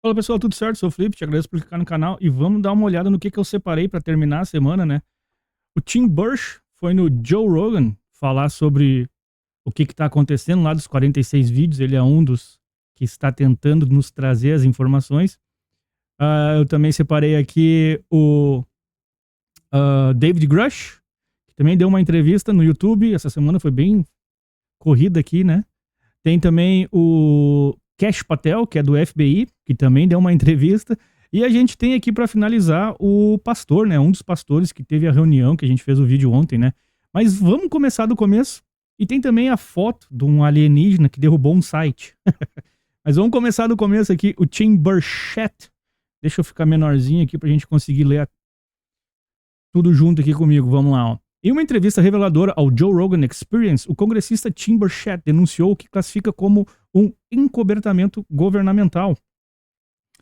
Fala pessoal, tudo certo? Sou o Felipe, te agradeço por clicar no canal e vamos dar uma olhada no que eu separei pra terminar a semana, né? O Tim Burch foi no Joe Rogan falar sobre o que tá acontecendo lá dos 46 vídeos. Ele é um dos que está tentando nos trazer as informações. Eu também separei aqui o David Grush, que também deu uma entrevista no YouTube. Essa semana foi bem corrida aqui, né? Tem também o Kash Patel, que é do FBI, que também deu uma entrevista. E a gente tem aqui para finalizar o pastor, né? Um dos pastores que teve a reunião, que a gente fez o vídeo ontem, né? Mas vamos começar do começo. E tem também a foto de um alienígena que derrubou um site. Mas vamos começar do começo aqui. O Tim Burchett. Deixa eu ficar menorzinho aqui pra gente conseguir ler tudo junto aqui comigo. Vamos lá, ó. Em uma entrevista reveladora ao Joe Rogan Experience, o congressista Tim Burchett denunciou o que classifica como um encobertamento governamental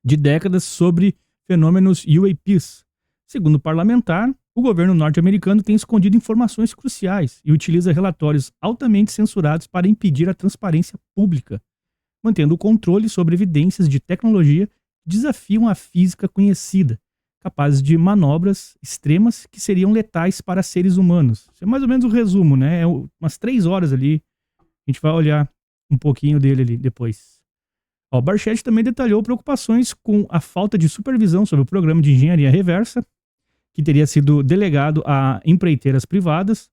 de décadas sobre fenômenos UAPs. Segundo o parlamentar, o governo norte-americano tem escondido informações cruciais e utiliza relatórios altamente censurados para impedir a transparência pública, mantendo o controle sobre evidências de tecnologia que desafiam a física conhecida, capazes de manobras extremas que seriam letais para seres humanos. Isso é mais ou menos o resumo, né? É umas 3 horas ali. A gente vai olhar um pouquinho dele ali depois. O Burchett também detalhou preocupações com a falta de supervisão sobre o programa de engenharia reversa, que teria sido delegado a empreiteiras privadas,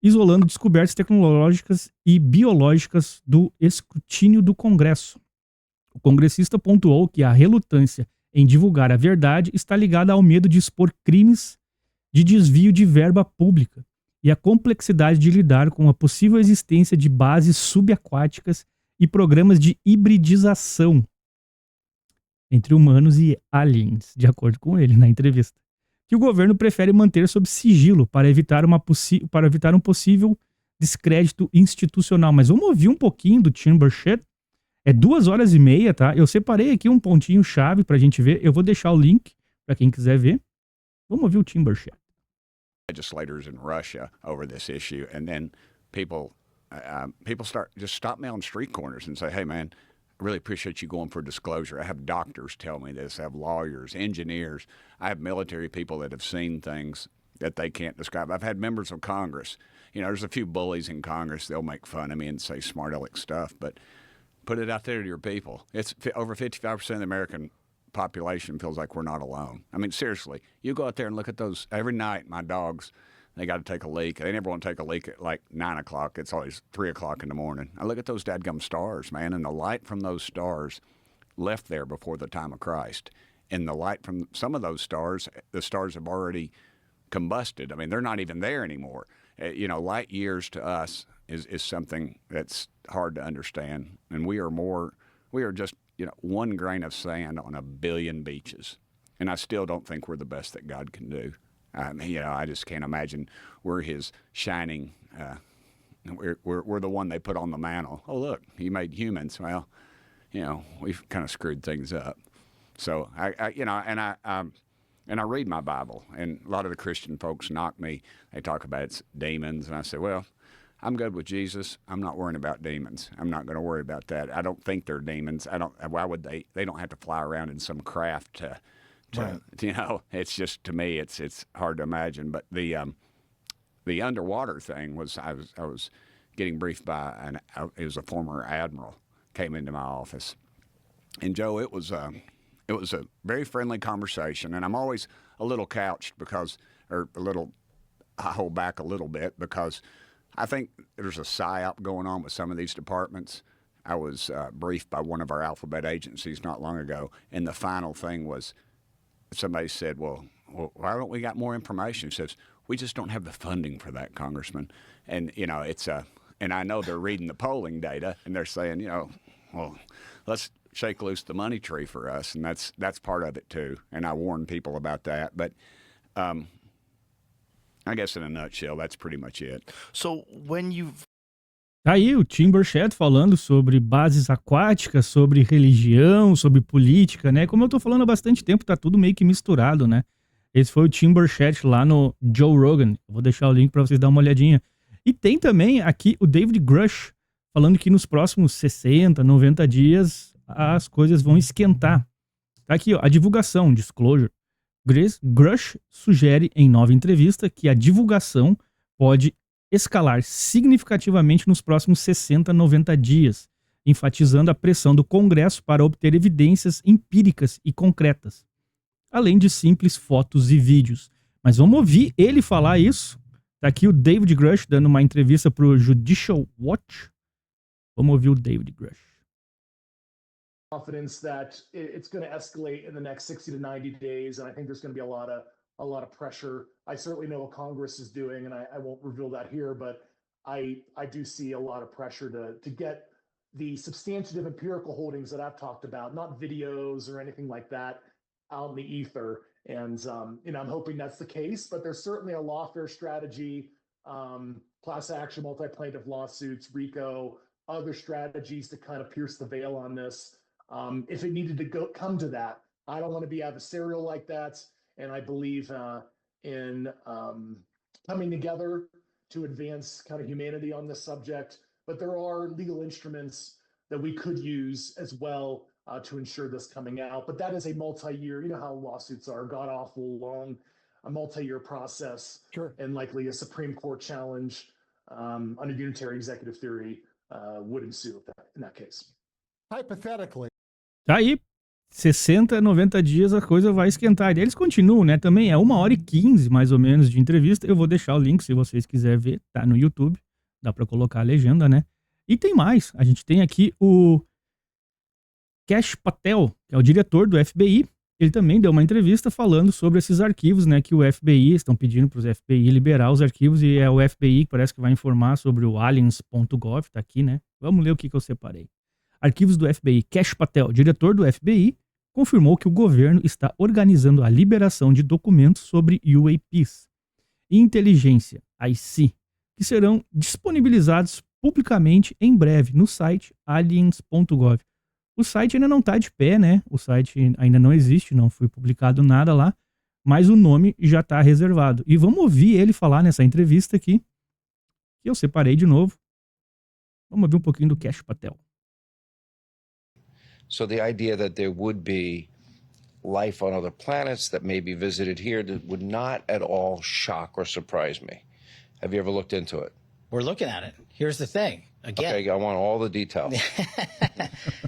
isolando descobertas tecnológicas e biológicas do escrutínio do Congresso. O congressista pontuou que a relutância em divulgar a verdade está ligada ao medo de expor crimes de desvio de verba pública e a complexidade de lidar com a possível existência de bases subaquáticas e programas de hibridização entre humanos e aliens, de acordo com ele na entrevista, que o governo prefere manter sob sigilo para evitar um possível descrédito institucional. Mas vamos ouvir um pouquinho do Tim Burchett. É 2 horas e meia, tá? Eu separei aqui um pontinho chave pra gente ver. Eu vou deixar o link pra quem quiser ver. Vamos ouvir o Tim Burchett. Legislators in Russia over this issue, and then people stop me on street corners and say, "Hey, man, I really appreciate you going for disclosure." I have doctors tell me this. I have lawyers, engineers. I have military people that have seen things that they can't describe. I've had members of Congress. You know, there's a few bullies in Congress. They'll make fun of me and say smart aleck stuff, but put it out there to your people. It's over 55% of the American population feels like we're not alone. I mean, seriously, you go out there and look at those every night. My dogs, they got to take a leak. They never want to take a leak at like 9 o'clock. It's always 3 o'clock in the morning. I look at those dadgum stars, man, and the light from those stars left there before the time of Christ. And the light from some of those stars, the stars have already combusted. I mean, they're not even there anymore. You know, light years to us is something that's hard to understand. And we are just, you know, one grain of sand on a billion beaches. And I still don't think we're the best that God can do. I mean, you know, I just can't imagine we're his shining, we're the one they put on the mantle. Oh, look, he made humans. Well, you know, we've kind of screwed things up. So I read my Bible, and a lot of the Christian folks knock me. They talk about it's demons, and I say, well, I'm good with Jesus. I'm not worrying about demons. I'm not going to worry about that. I don't think they're demons. Why would they? They don't have to fly around in some craft to right. You know, it's just, to me, it's hard to imagine. But the underwater thing was, I was getting briefed by it was a former admiral came into my office, and Joe, it was a very friendly conversation, and I'm always a little couched I hold back a little bit because I think there's a psyop going on with some of these departments. I was briefed by one of our alphabet agencies not long ago, and the final thing was somebody said, well, why don't we got more information? He says, we just don't have the funding for that, Congressman. And, you know, and I know they're reading the polling data, and they're saying, you know, well, let's shake loose the money tree for us, and that's part of it too. And I warn people about that. But I guess in a nutshell, that's pretty much it. So when you've... Tá aí o Tim Burchett falando sobre bases aquáticas, sobre religião, sobre política, né? Como eu tô falando há bastante tempo, tá tudo meio que misturado, né? Esse foi o Tim Burchett lá no Joe Rogan. Eu vou deixar o link pra vocês dar uma olhadinha. E tem também aqui o David Grush falando que nos próximos 60, 90 dias as coisas vão esquentar. Tá aqui, ó, a divulgação, disclosure. Grush sugere em nova entrevista que a divulgação pode escalar significativamente nos próximos 60 a 90 dias, enfatizando a pressão do Congresso para obter evidências empíricas e concretas, além de simples fotos e vídeos. Mas vamos ouvir ele falar isso. Tá aqui o David Grush dando uma entrevista para o Judicial Watch. Vamos ouvir o David Grush. Confidence that it's going to escalate in the next 60 to 90 days, and I think there's going to be a lot of pressure. I certainly know what Congress is doing, and I won't reveal that here, but I do see a lot of pressure to get the substantive empirical holdings that I've talked about, not videos or anything like that, out in the ether. And I'm hoping that's the case, but there's certainly a lawfare strategy, class action, multi-plaintiff lawsuits, RICO, other strategies to kind of pierce the veil on this. If it needed to come to that, I don't want to be adversarial like that. And I believe in coming together to advance kind of humanity on this subject. But there are legal instruments that we could use as well to ensure this coming out. But that is a multi-year, you know how lawsuits are, god-awful long, a multi-year process. Sure. And likely a Supreme Court challenge under unitary executive theory would ensue in that case. Hypothetically. Tá aí, 60 a 90 dias a coisa vai esquentar. E eles continuam, né? Também é 1h15 mais ou menos de entrevista. Eu vou deixar o link se vocês quiserem ver. Tá no YouTube. Dá pra colocar a legenda, né? E tem mais. A gente tem aqui o Kash Patel, que é o diretor do FBI. Ele também deu uma entrevista falando sobre esses arquivos, né? Que o FBI, estão pedindo para os FBI liberar os arquivos. E é o FBI que parece que vai informar sobre o aliens.gov. Tá aqui, né? Vamos ler o que eu separei. Arquivos do FBI. Kash Patel, diretor do FBI, confirmou que o governo está organizando a liberação de documentos sobre UAPs e inteligência, IC, que serão disponibilizados publicamente em breve no site aliens.gov. O site ainda não está de pé, né? O site ainda não existe, não foi publicado nada lá, mas o nome já está reservado. E vamos ouvir ele falar nessa entrevista aqui, que eu separei de novo. Vamos ouvir um pouquinho do Kash Patel. So the idea that there would be life on other planets that may be visited here that would not at all shock or surprise me. Have you ever looked into it? We're looking at it. Here's the thing. Again, Okay, I want all the details.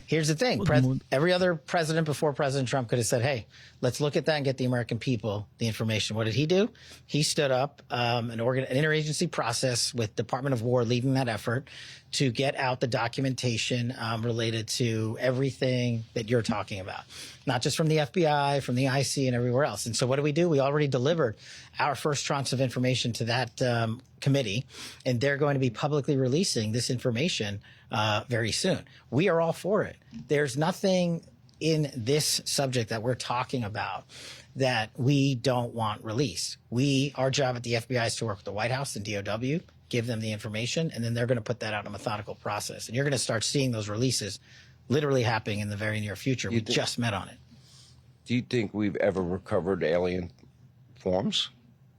here's the thing. Every other president before President Trump could have said, hey, let's look at that and get the American people the information. What did he do? He stood up an interagency process with Department of War leading that effort to get out the documentation related to everything that you're talking about, not just from the FBI, from the IC and everywhere else. And so what do? We already delivered our first tranche of information to that committee, and they're going to be publicly releasing this information very soon. We are all for it. There's nothing in this subject that we're talking about that we don't want released. Our job at the FBI is to work with the White House and DOW, give them the information, and then they're going to put that out in a methodical process. And you're going to start seeing those releases literally happening in the very near future. We just met on it. Do you think we've ever recovered alien forms?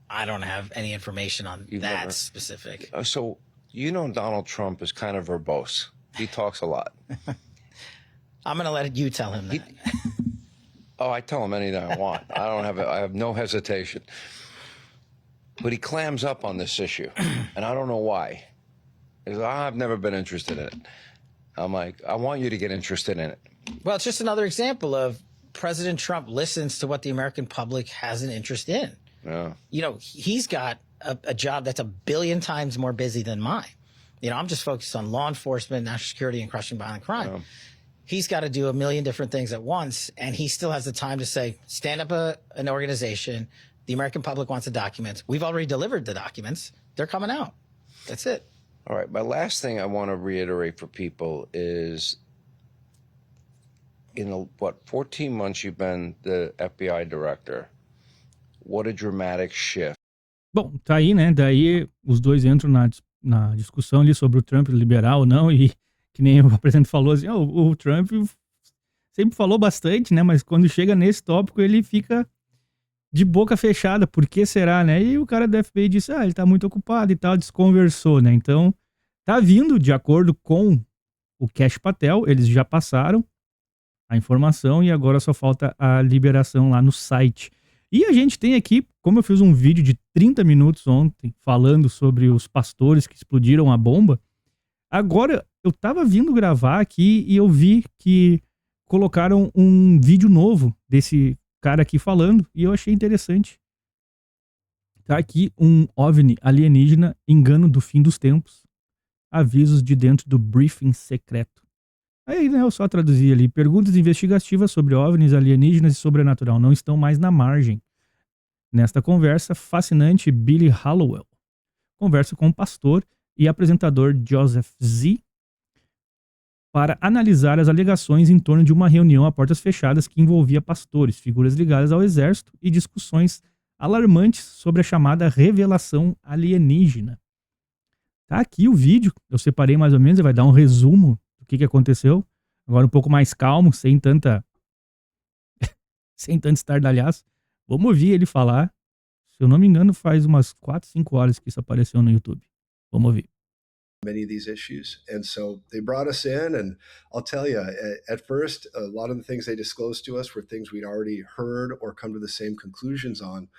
I don't have any information on that specific. So Donald Trump is kind of verbose. He talks a lot. I'm going to let you tell him that. I tell him anything I want. I have no hesitation. But he clams up on this issue, and I don't know why. Because I've never been interested in it. I'm like, I want you to get interested in it. Well, it's just another example of President Trump listens to what the American public has an interest in. Yeah. You know, he's got a job that's 1 billion times more busy than mine. You know, I'm just focused on law enforcement, national security, and crushing violent crime. Yeah. He's got to do 1 million different things at once, and he still has the time to say, stand up an organization. The American public wants the documents. We've already delivered the documents. They're coming out. That's it. All right. My last thing I want to reiterate for people is in 14 months you've been the FBI director. What a dramatic shift. Bom, tá aí, né? Daí os dois entram na discussão ali sobre o Trump liberar ou não, e que nem o presidente falou assim, o Trump sempre falou bastante, né? Mas quando chega nesse tópico ele fica de boca fechada. Por que será, né? E o cara da FBI disse, ele tá muito ocupado e tal, desconversou, né? Então, tá vindo de acordo com o Kash Patel, eles já passaram a informação e agora só falta a liberação lá no site. E a gente tem aqui, como eu fiz um vídeo de 30 minutos ontem falando sobre os pastores que explodiram a bomba, agora eu tava vindo gravar aqui e eu vi que colocaram um vídeo novo desse cara aqui falando e eu achei interessante. Tá aqui um OVNI alienígena, engano do fim dos tempos, avisos de dentro do briefing secreto. Aí, né, eu só traduzi ali. Perguntas investigativas sobre OVNIs, alienígenas e sobrenatural não estão mais na margem. Nesta conversa fascinante, Billy Hallowell conversa com o pastor e apresentador Joseph Z para analisar as alegações em torno de uma reunião a portas fechadas que envolvia pastores, figuras ligadas ao exército e discussões alarmantes sobre a chamada revelação alienígena. Tá aqui o vídeo, eu separei mais ou menos, vai dar um resumo do que aconteceu. Agora um pouco mais calmo, sem tanto estardalhaço. Vamos ouvir ele falar. Se eu não me engano, faz umas 4, 5 horas que isso apareceu no YouTube. Vamos ouvir. Many of these issues. And so they brought us in, and I'll tell you, at first, a lot of the things they disclosed to us were things we'd already heard or come to the same conclusions on.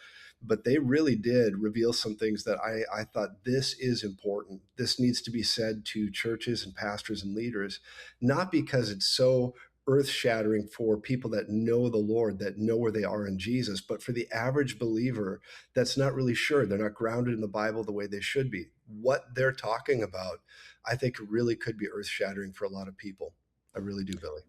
But they really did reveal some things that I thought, this is important. This needs to be said to churches and pastors and leaders, not because it's so earth-shattering for people that know the Lord, that know where they are in Jesus, but for the average believer that's not really sure. They're not grounded in the Bible the way they should be. What they're talking about, I think really could be earth-shattering for a lot of people. I really do, Billy.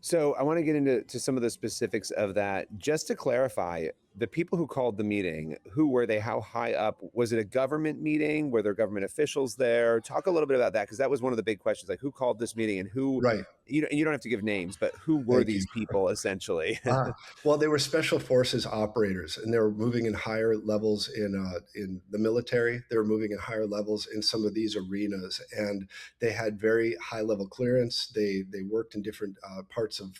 So I want to get into some of the specifics of that. Just to clarify, the people who called the meeting, who were they? How high up? Was it a government meeting? Were there government officials there? Talk a little bit about that, because that was one of the big questions, like who called this meeting and who, Right. You don't have to give names, but who were Thank these you. people essentially? Well, they were special forces operators, and they were moving in higher levels in the military. They were moving in higher levels in some of these arenas, and they had very high level clearance. They worked in different parts of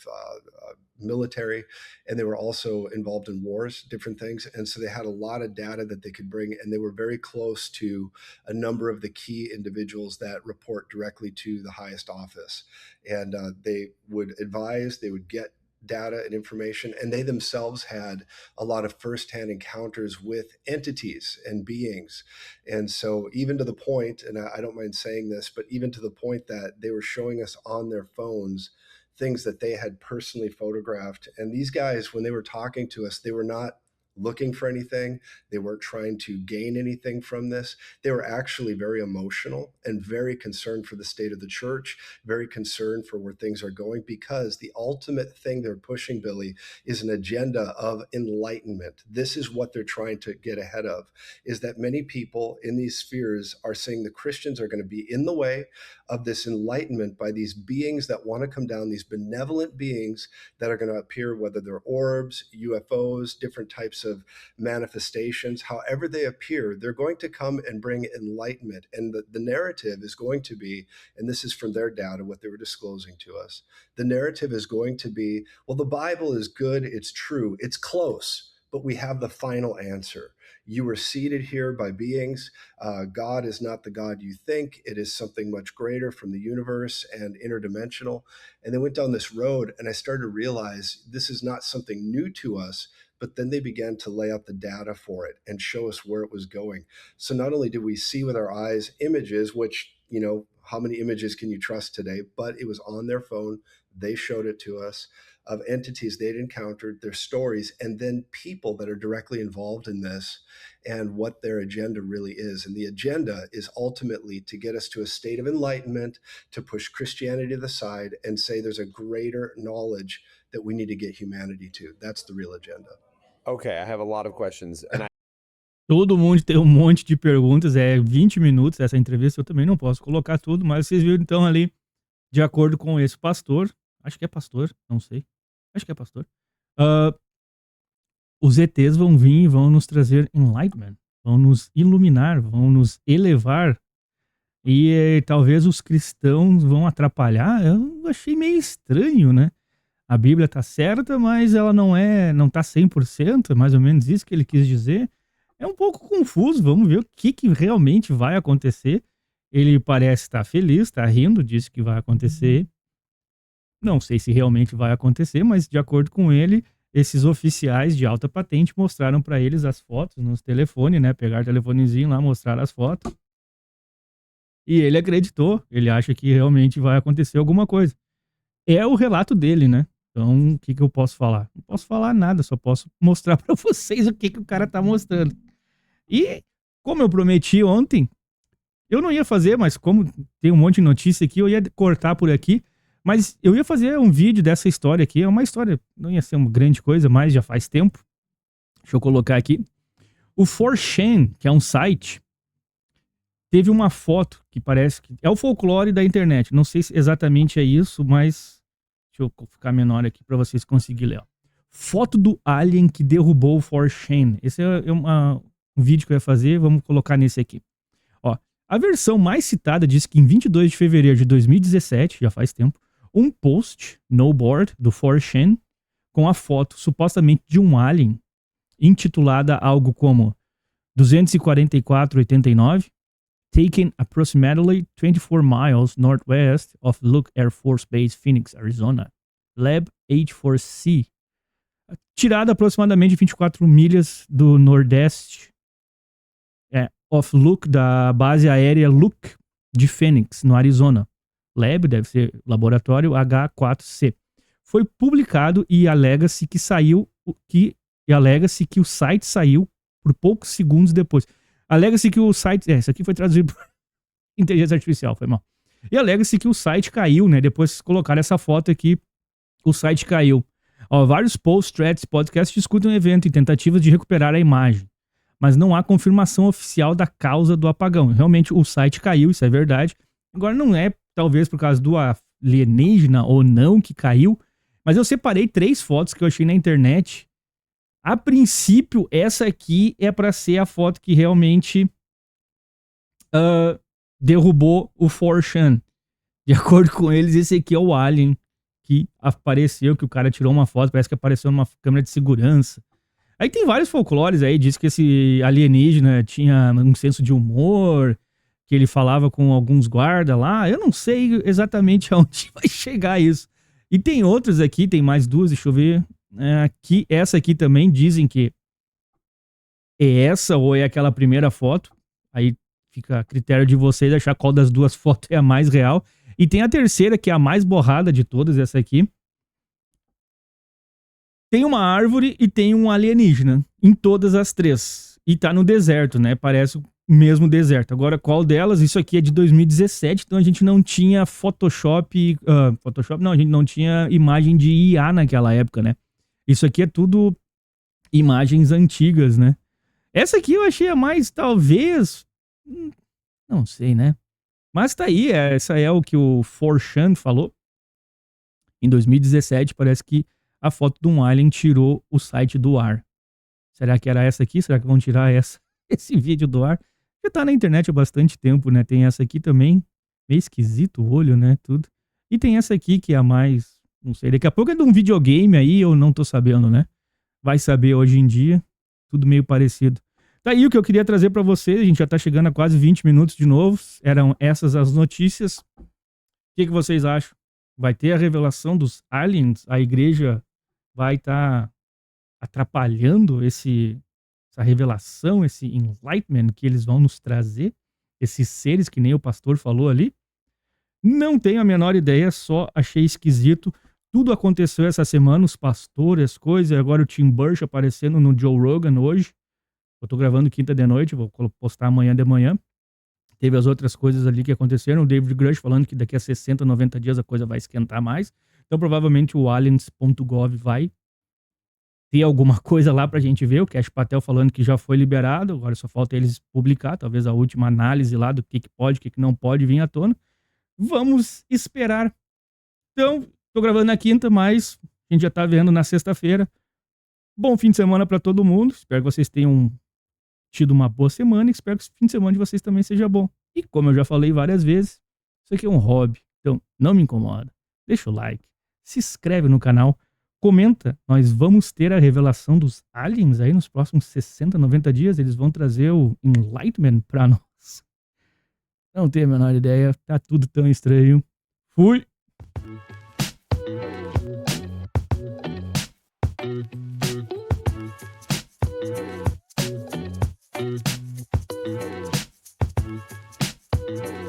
military, and they were also involved in wars, different things. And so they had a lot of data that they could bring, and they were very close to a number of the key individuals that report directly to the highest office. And they would advise, they would get data and information, and they themselves had a lot of firsthand encounters with entities and beings. And so even to the point, and I don't mind saying this, but even to the point that they were showing us on their phones things that they had personally photographed. And these guys, when they were talking to us, they were not looking for anything. They weren't trying to gain anything from this. They were actually very emotional and very concerned for the state of the church, very concerned for where things are going, because the ultimate thing they're pushing, Billy, is an agenda of enlightenment. This is what they're trying to get ahead of, is that many people in these spheres are saying the Christians are going to be in the way of this enlightenment by these beings that want to come down, these benevolent beings that are going to appear, whether they're orbs, UFOs, different types of manifestations, however they appear, they're going to come and bring enlightenment. And the narrative is going to be, and this is from their data, what they were disclosing to us, the narrative is going to be, well, the Bible is good, it's true, it's close, but we have the final answer. You were seated here by beings. God is not the God you think. It is something much greater from the universe and interdimensional. And they went down this road, and I started to realize this is not something new to us, but then they began to lay out the data for it and show us where it was going. So not only did we see with our eyes images, which, you know, how many images can you trust today? But it was on their phone. They showed it to us, of entities they'd encountered, their stories, and then people that are directly involved in this and what their agenda really is. And the agenda is ultimately to get us to a state of enlightenment, to push Christianity to the side and say there's a greater knowledge that we need to get humanity to. That's the real agenda. Okay, I have a lot of questions. And Todo mundo tem um monte de perguntas, 20 minutos essa entrevista, eu também não posso colocar tudo, mas vocês viram então ali, de acordo com esse pastor, acho que é pastor, não sei, acho que é pastor, os ETs vão vir e vão nos trazer enlightenment, vão nos iluminar, vão nos elevar, e talvez os cristãos vão atrapalhar. Eu achei meio estranho, né? A Bíblia tá certa, mas ela não tá 100%, é mais ou menos isso que ele quis dizer. É um pouco confuso, vamos ver o que realmente vai acontecer. Ele parece estar feliz, está rindo, disse que vai acontecer. Não sei se realmente vai acontecer, mas de acordo com ele, esses oficiais de alta patente mostraram para eles as fotos nos telefones, né? Pegaram o telefonezinho lá, mostraram as fotos. E ele acreditou, ele acha que realmente vai acontecer alguma coisa. É o relato dele, né? Então, o que eu posso falar? Não posso falar nada, só posso mostrar para vocês o que o cara tá mostrando. E, como eu prometi ontem, eu não ia fazer, mas como tem um monte de notícia aqui, eu ia cortar por aqui. Mas eu ia fazer um vídeo dessa história aqui. É uma história, não ia ser uma grande coisa, mas já faz tempo. Deixa eu colocar aqui. O 4chan, que é um site, teve uma foto que parece que é o folclore da internet. Não sei se exatamente é isso, mas deixa eu ficar menor aqui para vocês conseguirem ler. Ó. Foto do alien que derrubou o 4chan. Esse é um vídeo que eu ia fazer. Vamos colocar nesse aqui. Ó, a versão mais citada diz que em 22 de fevereiro de 2017, já faz tempo, um post no board do 4chan com a foto supostamente de um alien intitulada algo como 24489 taken approximately 24 miles northwest of Luke Air Force Base, Phoenix, Arizona. Lab H4C. Tirada aproximadamente 24 milhas do nordeste of Luke, da base aérea Luke de Phoenix, no Arizona. Lab deve ser laboratório H4C. Foi publicado e alega-se que o site saiu por poucos segundos depois. Alega-se que o site... isso aqui foi traduzido por inteligência artificial, foi mal. E alega-se que o site caiu, né? Depois que colocaram essa foto aqui, o site caiu. Ó, vários posts, threads, podcasts discutem o evento em tentativas de recuperar a imagem. Mas não há confirmação oficial da causa do apagão. Realmente o site caiu, isso é verdade. Agora não é, talvez, por causa do alienígena ou não que caiu. Mas eu separei 3 fotos que eu achei na internet. A princípio, essa aqui é para ser a foto que realmente derrubou o 4chan. De acordo com eles, esse aqui é o alien que apareceu, que o cara tirou uma foto, parece que apareceu numa câmera de segurança. Aí tem vários folclores aí, diz que esse alienígena tinha um senso de humor, que ele falava com alguns guardas lá. Eu não sei exatamente aonde vai chegar isso. E tem outros aqui, tem mais 2, deixa eu ver. Aqui, essa aqui também dizem que é essa ou é aquela primeira foto. Aí fica a critério de vocês achar qual das 2 fotos é a mais real. E tem a terceira, que é a mais borrada de todas, essa aqui. Tem uma árvore e tem um alienígena em todas as 3. E tá no deserto, né? Parece o mesmo deserto. Agora, qual delas? Isso aqui é de 2017, então a gente não tinha Photoshop. Não, a gente não tinha imagem de IA naquela época, né? Isso aqui é tudo imagens antigas, né? Essa aqui eu achei a mais, talvez... Não sei, né? Mas tá aí, essa é o que o 4chan falou. Em 2017, parece que a foto de um alien tirou o site do ar. Será que era essa aqui? Será que vão tirar esse vídeo do ar? Já tá na internet há bastante tempo, né? Tem essa aqui também. Meio esquisito o olho, né? Tudo. E tem essa aqui que é a mais... Não sei, daqui a pouco é de um videogame aí, eu não tô sabendo, né? Vai saber hoje em dia. Tudo meio parecido. Tá aí o que eu queria trazer pra vocês. A gente já tá chegando a quase 20 minutos de novo. Eram essas as notícias. O que vocês acham? Vai ter a revelação dos aliens? A igreja vai estar atrapalhando essa revelação, esse enlightenment que eles vão nos trazer? Esses seres que nem o pastor falou ali? Não tenho a menor ideia, só achei esquisito. Tudo aconteceu essa semana, os pastores, as coisas, agora o Tim Burch aparecendo no Joe Rogan hoje. Eu tô gravando quinta de noite, vou postar amanhã de manhã. Teve as outras coisas ali que aconteceram, o David Grush falando que daqui a 60, 90 dias a coisa vai esquentar mais. Então provavelmente o aliens.gov vai ter alguma coisa lá pra gente ver. O Kash Patel falando que já foi liberado, agora só falta eles publicar, talvez a última análise lá do que pode, o que não pode vir à tona. Vamos esperar. Então, tô gravando na quinta, mas a gente já tá vendo na sexta-feira. Bom fim de semana pra todo mundo. Espero que vocês tenham tido uma boa semana e espero que o fim de semana de vocês também seja bom. E como eu já falei várias vezes, isso aqui é um hobby, então não me incomoda. Deixa o like, se inscreve no canal, comenta. Nós vamos ter a revelação dos aliens aí nos próximos 60, 90 dias. Eles vão trazer o enlightenment pra nós. Não tenho a menor ideia, tá tudo tão estranho. Fui! Tchau.